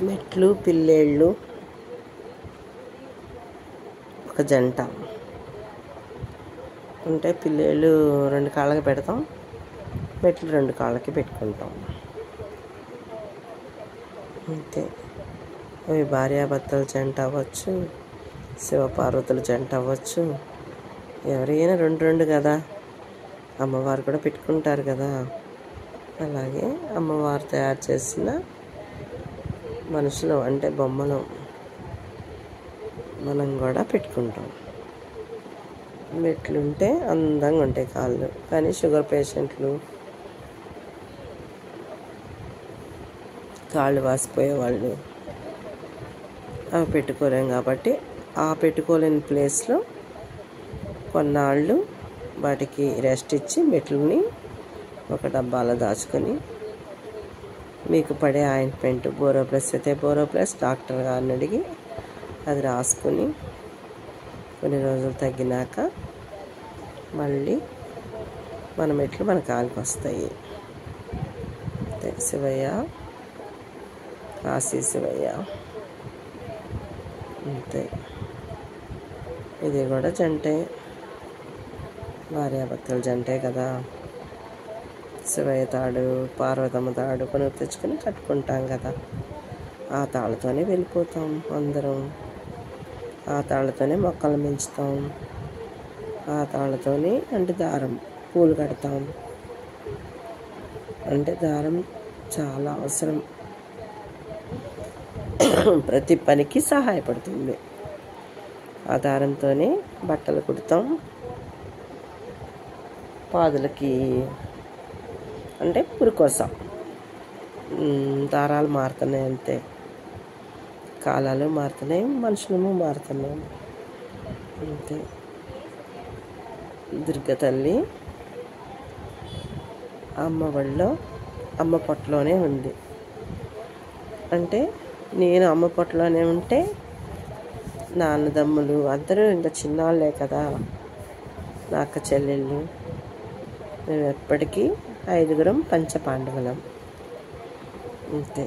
మెట్లు పిల్లేళ్ళు ఒక జంట ఉంటే పిల్లేళ్ళు 2 కాళ్ళకి పెడతాం, మెట్లు 2 కాళ్ళకి పెట్టుకుంటాం. అంతే. అవి భార్యాభర్తల జంట అవ్వచ్చు, శివపార్వతుల జంట అవ్వచ్చు, ఎవరైనా 2 కదా. అమ్మవారు కూడా పెట్టుకుంటారు కదా. అలాగే అమ్మవారు తయారు చేసిన మనుషులు అంటే బొమ్మలు మనం కూడా పెట్టుకుంటాం. మెట్లుంటే అందంగా ఉంటాయి కాళ్ళు. కానీ షుగర్ పేషెంట్లు, కాళ్ళు వాసిపోయేవాళ్ళు అవి పెట్టుకోలేం కాబట్టి ఆ పెట్టుకోలేని ప్లేస్లో కొన్నాళ్ళు వాటికి రెస్ట్ ఇచ్చి మెట్లని ఒక డబ్బాలో దాచుకొని మీకు పడే ఆయింట్మెంట్ బోరోప్లస్ అయితే బోరోప్లస్ డాక్టర్ గారిని అడిగి అది రాసుకొని కొన్ని రోజులు తగ్గినాక మళ్ళీ మన మెట్లు మన కాలికి వస్తాయి. శివయ్య, కాశీ శివయ్య. అంతే. ఇది కూడా జంటే, భార్యాభర్తల జంటే కదా. శివయ్య తాడు, పార్వతమ్మ తాడు కొని తెచ్చుకొని కట్టుకుంటాం కదా. ఆ తాళ్ళతోనే వెళ్ళిపోతాం అందరం. ఆ తాళ్ళతోనే మొక్కలు పెంచుతాం. ఆ తాళ్ళతోనే అంటే దారం పూలు కడతాం. అంటే దారం చాలా అవసరం, ప్రతి పనికి సహాయపడుతుంది. ఆ దారంతోనే బట్టలు కుడతాం. పాదులకి అంటే పురికోసం దారాలు మారుతున్నాయి. అంతే. కాలాలు మారుతున్నాయి, మనుషులము మారుతున్నాం. అంతే. దుర్గ తల్లి అమ్మ ఒళ్ళో అమ్మ పొట్టలోనే ఉంది. అంటే నేను అమ్మ పొట్టలోనే ఉంటే నా అన్నదమ్ములు అందరూ ఇంకా చిన్నాళ్ళే కదా, నా అక్క చెల్లెళ్ళు. మేము ఎప్పటికీ 5గురం పంచపాండవులం. అంతే.